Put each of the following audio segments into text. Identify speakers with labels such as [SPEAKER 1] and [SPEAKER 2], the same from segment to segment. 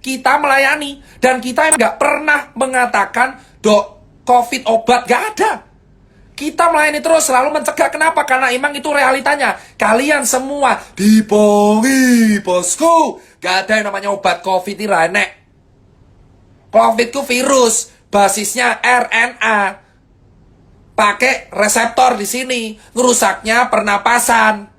[SPEAKER 1] kita melayani. Dan kita nggak pernah mengatakan, dok, COVID obat, nggak ada. Kita melayani terus, selalu mencegah. Kenapa? Karena emang itu realitanya. Kalian semua dipongi, bosku. Gak ada yang namanya obat COVID ini renek. COVID itu virus, basisnya RNA. Pakai reseptor di sini, ngerusaknya pernapasan.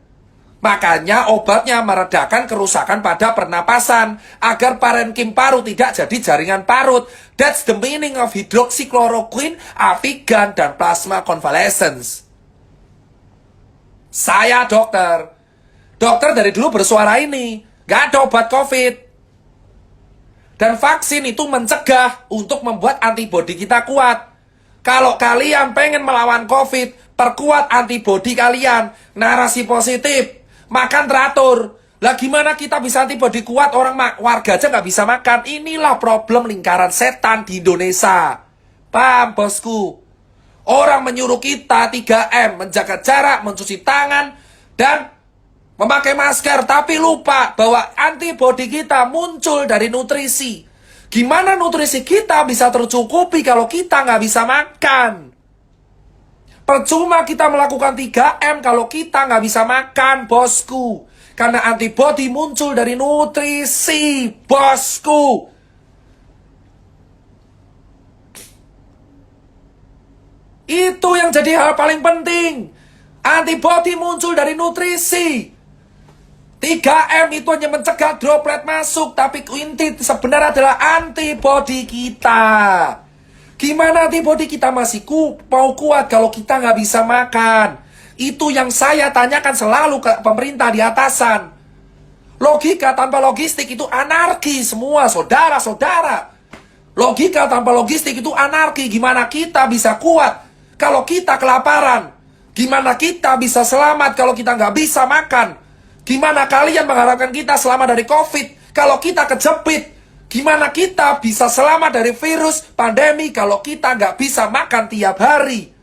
[SPEAKER 1] Makanya obatnya meredakan kerusakan pada pernapasan agar parenkim paru tidak jadi jaringan parut. That's the meaning of hydroxychloroquine, Avigan, dan plasma convalescence. Saya dokter. Dokter dari dulu bersuara ini. Gak ada obat COVID. Dan vaksin itu mencegah untuk membuat antibodi kita kuat. Kalau kalian pengen melawan COVID, perkuat antibodi kalian. Narasi positif. Makan teratur. Lah gimana kita bisa antibodi kuat, orang warga aja nggak bisa makan. Inilah problem lingkaran setan di Indonesia. Paham, bosku? Orang menyuruh kita 3M, menjaga jarak, mencuci tangan, dan memakai masker. Tapi lupa bahwa antibodi kita muncul dari nutrisi. Gimana nutrisi kita bisa tercukupi kalau kita nggak bisa makan? Percuma kita melakukan 3M kalau kita nggak bisa makan, bosku. Karena antibodi muncul dari nutrisi, bosku. Itu yang jadi hal paling penting. Antibodi muncul dari nutrisi. 3M itu hanya mencegah droplet masuk, tapi inti sebenarnya adalah antibodi kita. Gimana antibodi kita masih mau kuat kalau kita nggak bisa makan? Itu yang saya tanyakan selalu ke pemerintah di atasan. Logika tanpa logistik itu anarki semua, saudara-saudara. Logika tanpa logistik itu anarki. Gimana kita bisa kuat kalau kita kelaparan? Gimana kita bisa selamat kalau kita nggak bisa makan? Gimana kalian mengharapkan kita selamat dari COVID kalau kita kejepit? Gimana kita bisa selamat dari virus pandemi kalau kita nggak bisa makan tiap hari?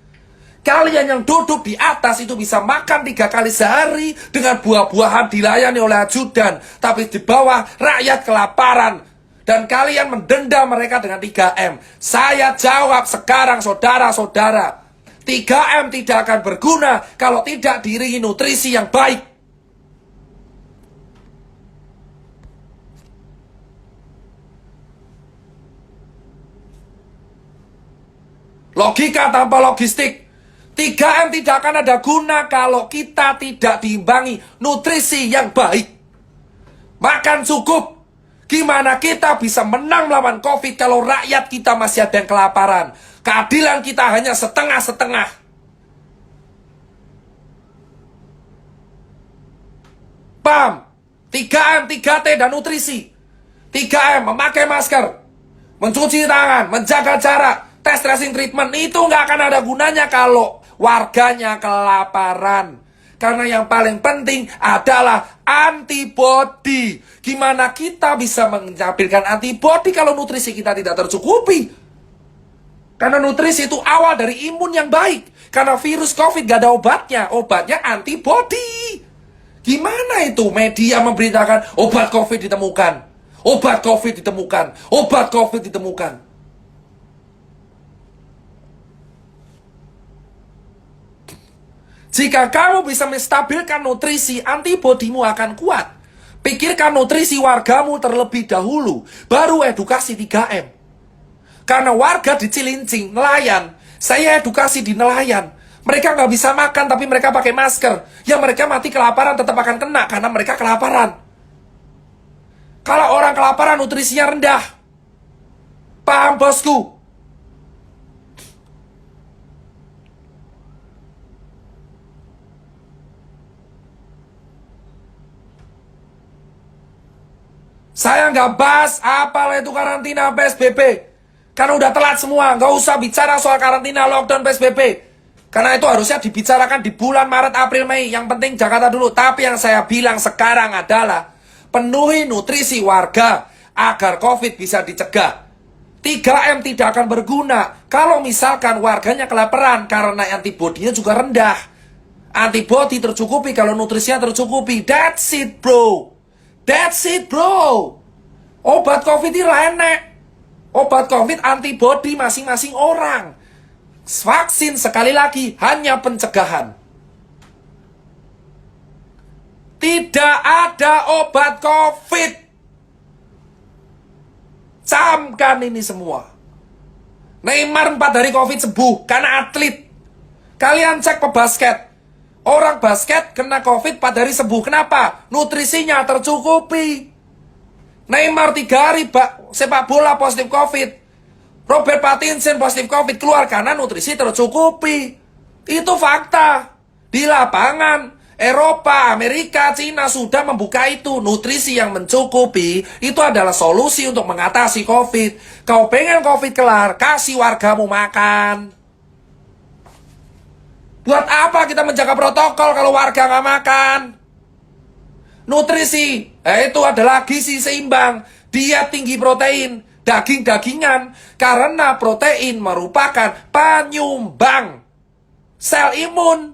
[SPEAKER 1] Kalian yang duduk di atas itu bisa makan 3 kali sehari dengan buah-buahan dilayani oleh ajudan. Tapi di bawah rakyat kelaparan. Dan kalian mendenda mereka dengan 3M. Saya jawab sekarang saudara-saudara. 3M tidak akan berguna kalau tidak diiringi nutrisi yang baik. Logika tanpa logistik. 3M tidak akan ada guna kalau kita tidak diimbangi nutrisi yang baik. Makan cukup. Gimana kita bisa menang melawan COVID kalau rakyat kita masih ada yang kelaparan? Keadilan kita hanya setengah-setengah. Paham? 3M, 3T, dan nutrisi. 3M, memakai masker, mencuci tangan, menjaga jarak, tes tracing treatment. Itu nggak akan ada gunanya kalau warganya kelaparan. Karena yang paling penting adalah antibodi. Gimana kita bisa menampilkan antibodi kalau nutrisi kita tidak tercukupi? Karena nutrisi itu awal dari imun yang baik. Karena virus COVID gak ada obatnya. Obatnya antibodi. Gimana itu media memberitakan obat COVID ditemukan? Obat COVID ditemukan. Obat COVID ditemukan. Jika kamu bisa menstabilkan nutrisi, antibodimu akan kuat. Pikirkan nutrisi wargamu terlebih dahulu, baru edukasi 3M. Karena warga di Cilincing, nelayan, saya edukasi di nelayan. Mereka nggak bisa makan, tapi mereka pakai masker. Ya mereka mati kelaparan tetap akan kena, karena mereka kelaparan. Kalau orang kelaparan, nutrisinya rendah. Paham, bosku? Saya nggak bahas apalah itu karantina PSBB. Karena udah telat semua. Nggak usah bicara soal karantina, lockdown, PSBB. Karena itu harusnya dibicarakan di bulan Maret, April, Mei. Yang penting Jakarta dulu. Tapi yang saya bilang sekarang adalah penuhi nutrisi warga agar COVID bisa dicegah. 3M tidak akan berguna kalau misalkan warganya kelaparan karena antibodinya juga rendah. Antibodi tercukupi kalau nutrisinya tercukupi. That's it, bro. That's it, bro. Obat COVID itu enek. Obat COVID antibody masing-masing orang. Vaksin sekali lagi hanya pencegahan. Tidak ada obat COVID. Camkan ini semua. Neymar 4 hari COVID sembuh karena atlet. Kalian cek pebasket. Orang basket kena COVID 4 hari sembuh. Kenapa? Nutrisinya tercukupi. Neymar 3 hari sepak bola positif COVID. Robert Pattinson positif COVID keluar karena nutrisi tercukupi. Itu fakta. Di lapangan, Eropa, Amerika, Cina sudah membuka itu. Nutrisi yang mencukupi itu adalah solusi untuk mengatasi COVID. Kau pengen COVID kelar, kasih wargamu makan. Buat apa kita menjaga protokol kalau warga nggak makan? Nutrisi, itu adalah gizi seimbang. Dia tinggi protein, daging-dagingan. Karena protein merupakan penyumbang sel imun.